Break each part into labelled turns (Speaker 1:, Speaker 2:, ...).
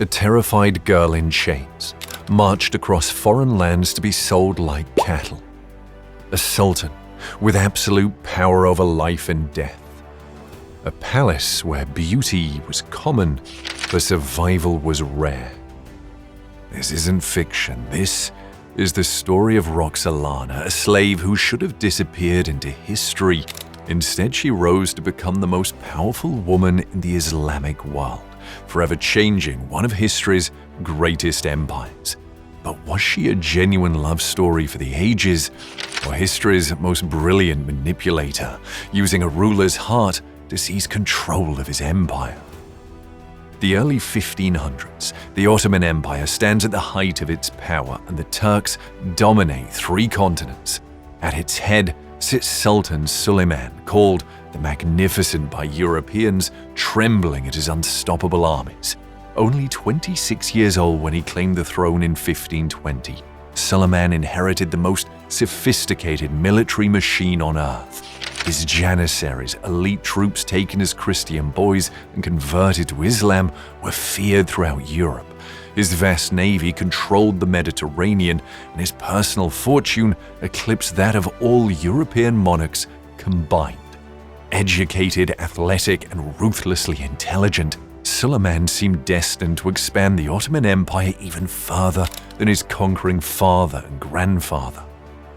Speaker 1: a terrified girl in chains, marched across foreign lands to be sold like cattle. A sultan with absolute power over life and death. A palace where beauty was common, but survival was rare. This isn't fiction. This is the story of Roxelana, a slave who should have disappeared into history. Instead, she rose to become the most powerful woman in the Islamic world, forever changing one of history's greatest empires. But was she a genuine love story for the ages, or history's most brilliant manipulator, using a ruler's heart to seize control of his empire? The early 1500s, the Ottoman Empire stands at the height of its power, and the Turks dominate 3 continents. At its head sits Sultan Suleiman, called the Magnificent by Europeans, trembling at his unstoppable armies. Only 26 years old when he claimed the throne in 1520, Suleiman inherited the most sophisticated military machine on earth. His janissaries, elite troops taken as Christian boys and converted to Islam, were feared throughout Europe. His vast navy controlled the Mediterranean, and his personal fortune eclipsed that of all European monarchs combined. Educated, athletic, and ruthlessly intelligent, Suleiman seemed destined to expand the Ottoman Empire even further than his conquering father and grandfather.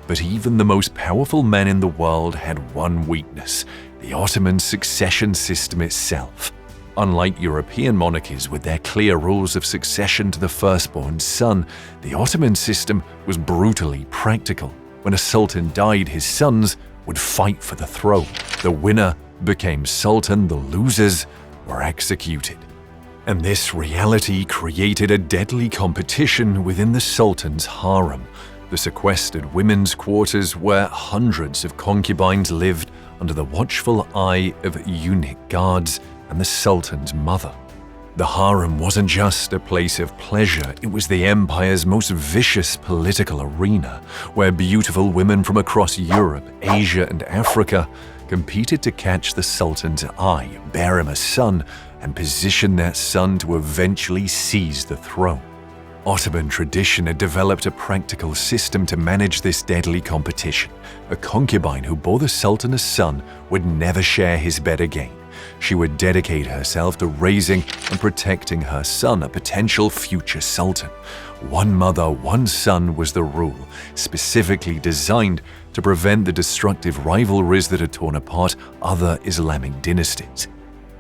Speaker 1: But even the most powerful men in the world had one weakness: the Ottoman succession system itself. Unlike European monarchies with their clear rules of succession to the firstborn son, the Ottoman system was brutally practical. When a sultan died, his sons would fight for the throne. The winner became sultan, the losers were executed. And this reality created a deadly competition within the sultan's harem, the sequestered women's quarters where hundreds of concubines lived under the watchful eye of eunuch guards and the sultan's mother. The harem wasn't just a place of pleasure, it was the empire's most vicious political arena, where beautiful women from across Europe, Asia, and Africa competed to catch the sultan's eye, bear him a son, and position that son to eventually seize the throne. Ottoman tradition had developed a practical system to manage this deadly competition. A concubine who bore the sultan a son would never share his bed again. She would dedicate herself to raising and protecting her son, a potential future sultan. One mother, one son was the rule, specifically designed to prevent the destructive rivalries that had torn apart other Islamic dynasties.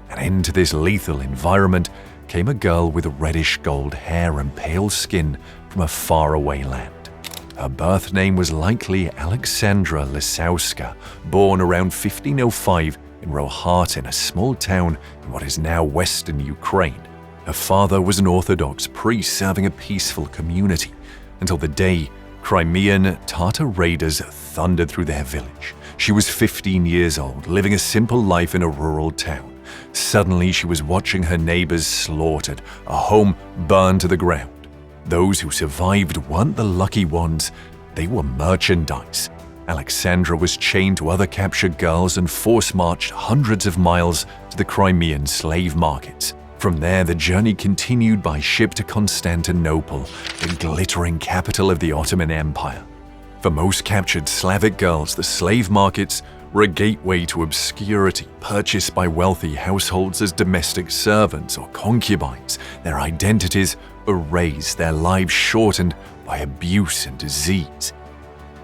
Speaker 1: And into this lethal environment came a girl with reddish gold hair and pale skin from a faraway land. Her birth name was likely Aleksandra Lisowska, born around 1505 in Roxelana, a small town in what is now western Ukraine. Her father was an Orthodox priest serving a peaceful community, until the day Crimean Tatar raiders thundered through their village. She was 15 years old, living a simple life in a rural town. Suddenly, she was watching her neighbors slaughtered, a home burned to the ground. Those who survived weren't the lucky ones, they were merchandise. Alexandra was chained to other captured girls and force-marched hundreds of miles to the Crimean slave markets. From there, the journey continued by ship to Constantinople, the glittering capital of the Ottoman Empire. For most captured Slavic girls, the slave markets were a gateway to obscurity, purchased by wealthy households as domestic servants or concubines, their identities erased, their lives shortened by abuse and disease.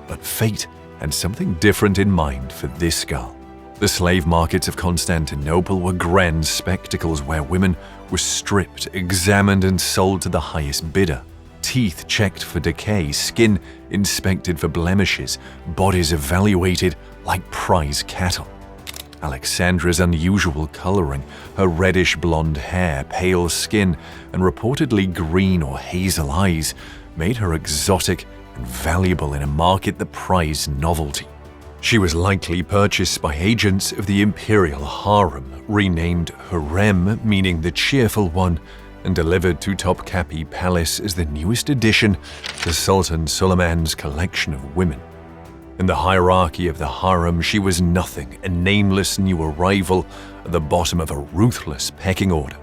Speaker 1: But fate had something different in mind for this girl. The slave markets of Constantinople were grand spectacles where women were stripped, examined, and sold to the highest bidder. Teeth checked for decay, skin inspected for blemishes, bodies evaluated like prize cattle. Alexandra's unusual coloring, her reddish blonde hair, pale skin, and reportedly green or hazel eyes made her exotic and valuable in a market that prized novelty. She was likely purchased by agents of the imperial harem, renamed Hurrem, meaning the cheerful one, and delivered to Topkapi Palace as the newest addition to Sultan Suleiman's collection of women. In the hierarchy of the harem, she was nothing, a nameless new arrival at the bottom of a ruthless pecking order.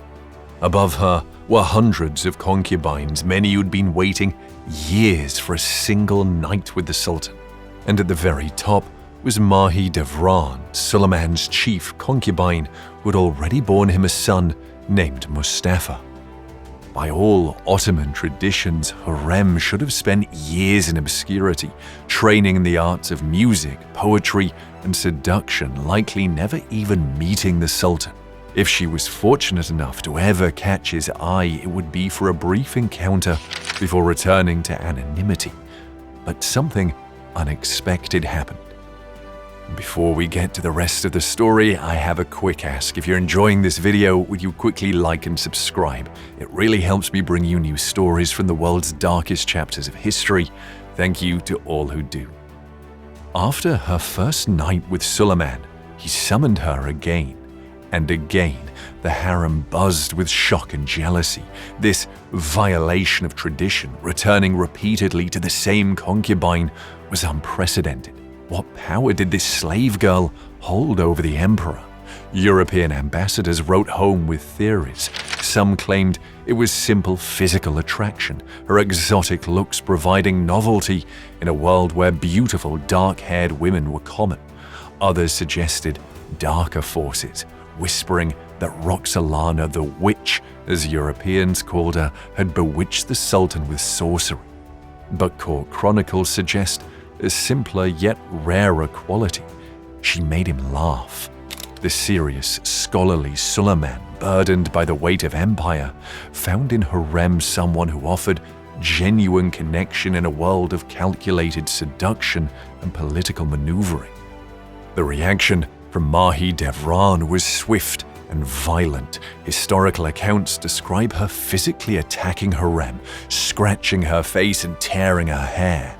Speaker 1: Above her were hundreds of concubines, many who'd been waiting years for a single night with the Sultan. And at the very top was Mahidevran, Suleiman's chief concubine, who had already borne him a son named Mustafa. By all Ottoman traditions, Hurrem should have spent years in obscurity, training in the arts of music, poetry, and seduction, likely never even meeting the Sultan. If she was fortunate enough to ever catch his eye, it would be for a brief encounter before returning to anonymity. But something unexpected happened. Before we get to the rest of the story, I have a quick ask. If you're enjoying this video, would you quickly like and subscribe? It really helps me bring you new stories from the world's darkest chapters of history. Thank you to all who do. After her first night with Suleiman, he summoned her again. And again, the harem buzzed with shock and jealousy. This violation of tradition, returning repeatedly to the same concubine, was unprecedented. What power did this slave girl hold over the emperor? European ambassadors wrote home with theories. Some claimed it was simple physical attraction, her exotic looks providing novelty in a world where beautiful dark-haired women were common. Others suggested darker forces, whispering that Roxelana, the witch, as Europeans called her, had bewitched the Sultan with sorcery. But court chronicles suggest a simpler yet rarer quality. She made him laugh. The serious, scholarly Suleiman, burdened by the weight of empire, found in Hurrem someone who offered genuine connection in a world of calculated seduction and political maneuvering. The reaction from Mahidevran was swift and violent. Historical accounts describe her physically attacking Hurrem, scratching her face and tearing her hair.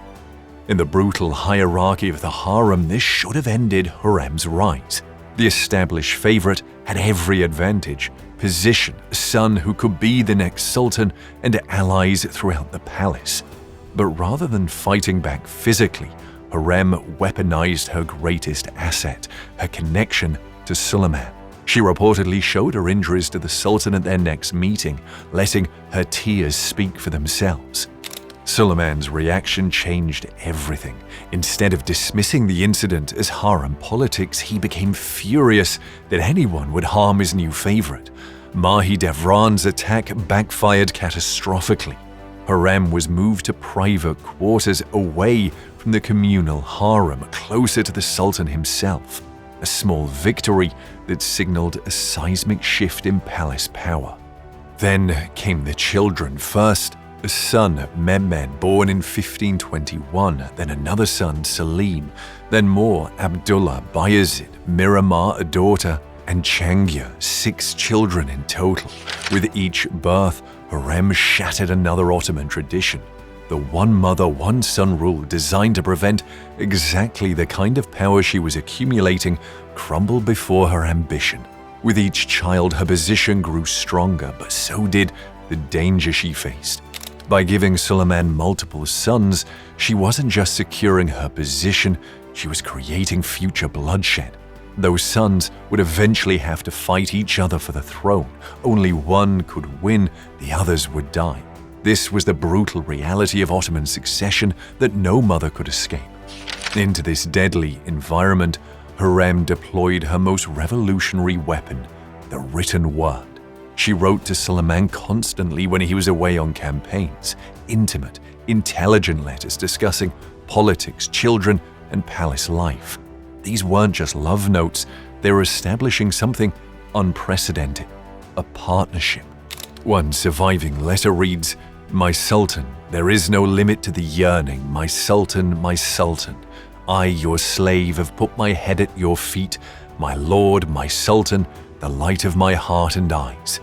Speaker 1: In the brutal hierarchy of the harem, this should have ended Hurrem's rise. The established favorite had every advantage: position, a son who could be the next sultan, and allies throughout the palace. But rather than fighting back physically, Hurrem weaponized her greatest asset, her connection to Suleiman. She reportedly showed her injuries to the Sultan at their next meeting, letting her tears speak for themselves. Suleiman's reaction changed everything. Instead of dismissing the incident as harem politics, he became furious that anyone would harm his new favorite. Mahidevran's attack backfired catastrophically. Hurrem was moved to private quarters away from the communal harem, closer to the Sultan himself. A small victory that signaled a seismic shift in palace power. Then came the children. First, a son, Mehmed, born in 1521, then another son, Selim, then more, Abdullah, Bayezid, Miramar, a daughter, and Changia, 6 children in total. With each birth, Hurrem shattered another Ottoman tradition. The one mother, one son rule, designed to prevent exactly the kind of power she was accumulating, crumbled before her ambition. With each child, her position grew stronger, but so did the danger she faced. By giving Suleiman multiple sons, she wasn't just securing her position, she was creating future bloodshed. Those sons would eventually have to fight each other for the throne. Only one could win, the others would die. This was the brutal reality of Ottoman succession that no mother could escape. Into this deadly environment, Hurrem deployed her most revolutionary weapon, the written word. She wrote to Suleiman constantly when he was away on campaigns, intimate, intelligent letters discussing politics, children, and palace life. These weren't just love notes, they were establishing something unprecedented, a partnership. One surviving letter reads, "My Sultan, there is no limit to the yearning, my Sultan, my Sultan. I, your slave, have put my head at your feet, my lord, my Sultan, the light of my heart and eyes."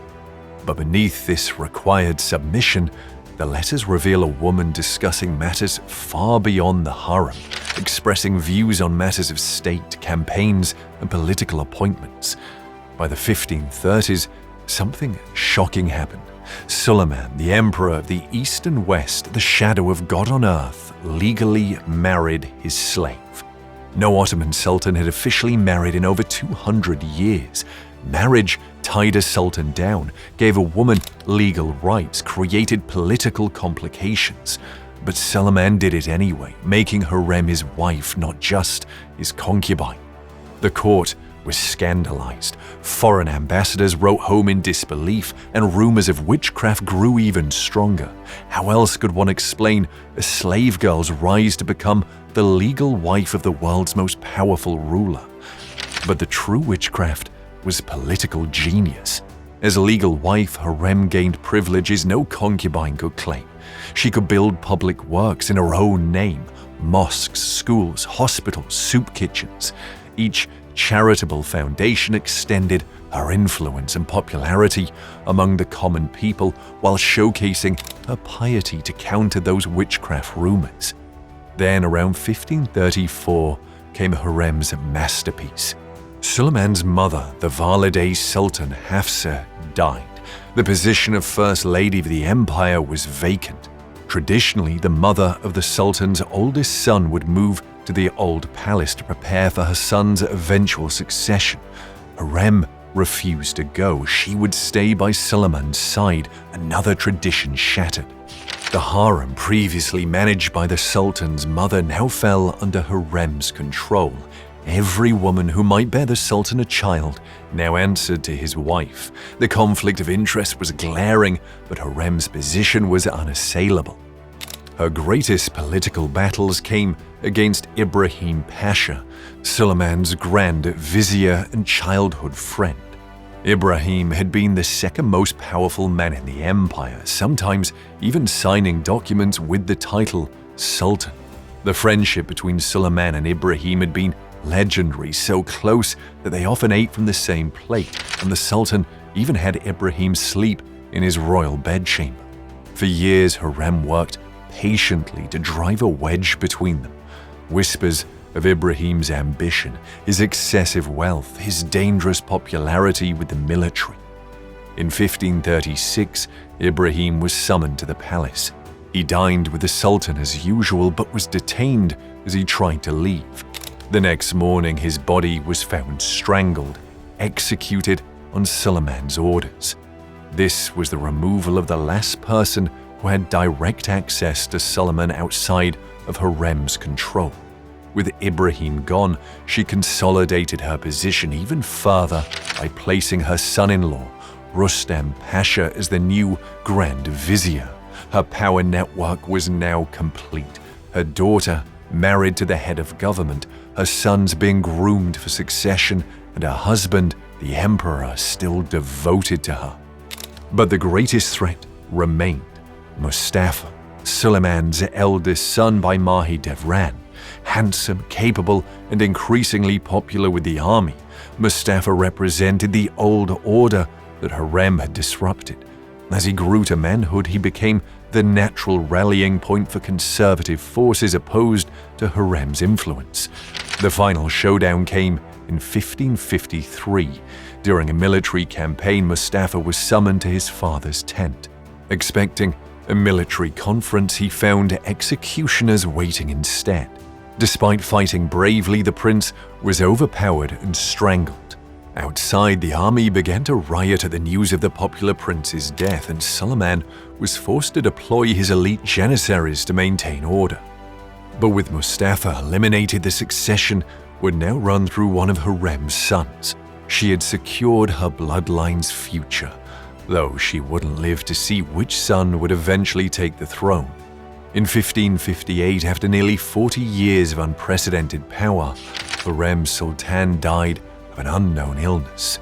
Speaker 1: But beneath this required submission, the letters reveal a woman discussing matters far beyond the harem, expressing views on matters of state, campaigns, and political appointments. By the 1530s, something shocking happened. Suleiman, the emperor of the East and West, the shadow of God on earth, legally married his slave. No Ottoman sultan had officially married in over 200 years. Marriage tied a sultan down, gave a woman legal rights, created political complications. But Suleiman did it anyway, making Hurrem his wife, not just his concubine. The court was scandalized. Foreign ambassadors wrote home in disbelief, and rumors of witchcraft grew even stronger. How else could one explain a slave girl's rise to become the legal wife of the world's most powerful ruler? But the true witchcraft was political genius. As legal wife, Hurrem gained privileges no concubine could claim. She could build public works in her own name: mosques, schools, hospitals, soup kitchens. Each charitable foundation extended her influence and popularity among the common people while showcasing her piety to counter those witchcraft rumors. Then, around 1534, came Hurrem's masterpiece. Suleiman's mother, the Valide Sultan Hafsa, died. The position of First Lady of the Empire was vacant. Traditionally, the mother of the Sultan's oldest son would move to the Old Palace to prepare for her son's eventual succession. Hurrem refused to go. She would stay by Suleiman's side, another tradition shattered. The harem, previously managed by the Sultan's mother, now fell under Hurrem's control. Every woman who might bear the Sultan a child now answered to his wife. The conflict of interest was glaring, but Hurrem's position was unassailable. Her greatest political battles came against Ibrahim Pasha, Suleiman's grand vizier and childhood friend. Ibrahim had been the second most powerful man in the empire, sometimes even signing documents with the title Sultan. The friendship between Suleiman and Ibrahim had been legendary, so close that they often ate from the same plate, and the Sultan even had Ibrahim sleep in his royal bedchamber. For years, Hurrem worked patiently to drive a wedge between them. Whispers of Ibrahim's ambition, his excessive wealth, his dangerous popularity with the military. In 1536, Ibrahim was summoned to the palace. He dined with the Sultan as usual, but was detained as he tried to leave. The next morning, his body was found strangled, executed on Suleiman's orders. This was the removal of the last person who had direct access to Suleiman outside of Hurrem's control. With Ibrahim gone, she consolidated her position even further by placing her son-in-law, Rustem Pasha, as the new Grand Vizier. Her power network was now complete. Her daughter, married to the head of government, her sons being groomed for succession, and her husband, the emperor, still devoted to her. But the greatest threat remained: Mustafa, Suleiman's eldest son by Mahidevran. Handsome, capable, and increasingly popular with the army, Mustafa represented the old order that Hurrem had disrupted. As he grew to manhood, he became the natural rallying point for conservative forces opposed to Hurrem's influence. The final showdown came in 1553. During a military campaign, Mustafa was summoned to his father's tent. Expecting a military conference, he found executioners waiting instead. Despite fighting bravely, the prince was overpowered and strangled. Outside, the army began to riot at the news of the popular prince's death, and Suleiman was forced to deploy his elite janissaries to maintain order. But with Mustafa eliminated, the succession would now run through one of Hurrem's sons. She had secured her bloodline's future, though she wouldn't live to see which son would eventually take the throne. In 1558, after nearly 40 years of unprecedented power, Hurrem Sultan died of an unknown illness.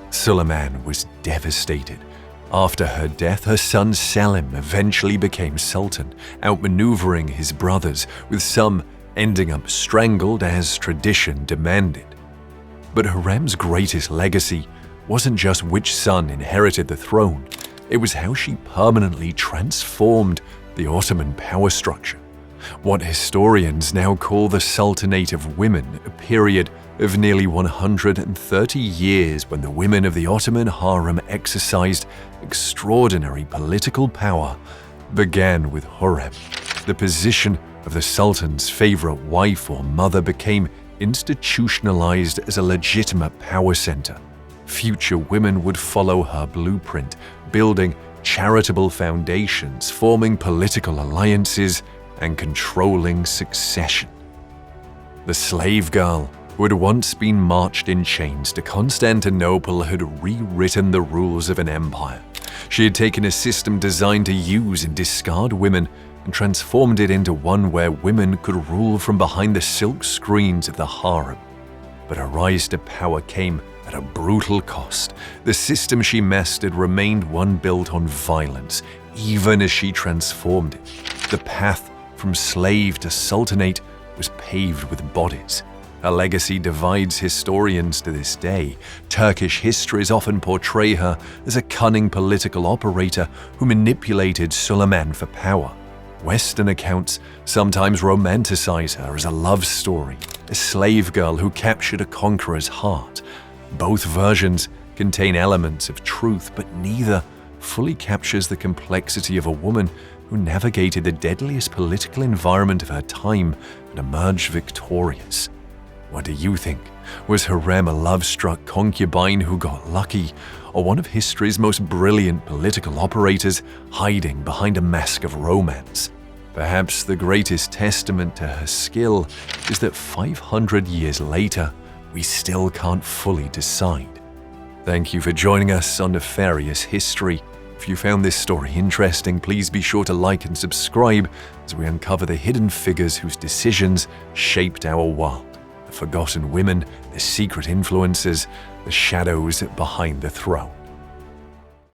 Speaker 1: Suleiman was devastated. After her death, her son Selim eventually became sultan, outmaneuvering his brothers, with some ending up strangled as tradition demanded. But Hurrem's greatest legacy wasn't just which son inherited the throne, it was how she permanently transformed the Ottoman power structure. What historians now call the Sultanate of Women, a period of nearly 130 years when the women of the Ottoman harem exercised extraordinary political power, began with Hurrem. The position of the Sultan's favorite wife or mother became institutionalized as a legitimate power center. future women would follow her blueprint, building charitable foundations, forming political alliances, and controlling succession. The slave girl, who had once been marched in chains to Constantinople, had rewritten the rules of an empire. She had taken a system designed to use and discard women and transformed it into one where women could rule from behind the silk screens of the harem. But her rise to power came at a brutal cost. The system she mastered remained one built on violence, even as she transformed it. The path from slave to sultanate was paved with bodies. Her legacy divides historians to this day. Turkish histories often portray her as a cunning political operator who manipulated Suleiman for power. Western accounts sometimes romanticize her as a love story, a slave girl who captured a conqueror's heart. Both versions contain elements of truth, but neither fully captures the complexity of a woman who navigated the deadliest political environment of her time and emerged victorious. What do you think? Was Hurrem a love-struck concubine who got lucky, or one of history's most brilliant political operators hiding behind a mask of romance? Perhaps the greatest testament to her skill is that 500 years later, we still can't fully decide. Thank you for joining us on Nefarious History. If you found this story interesting, please be sure to like and subscribe as we uncover the hidden figures whose decisions shaped our world. The forgotten women, the secret influences, the shadows behind the throne.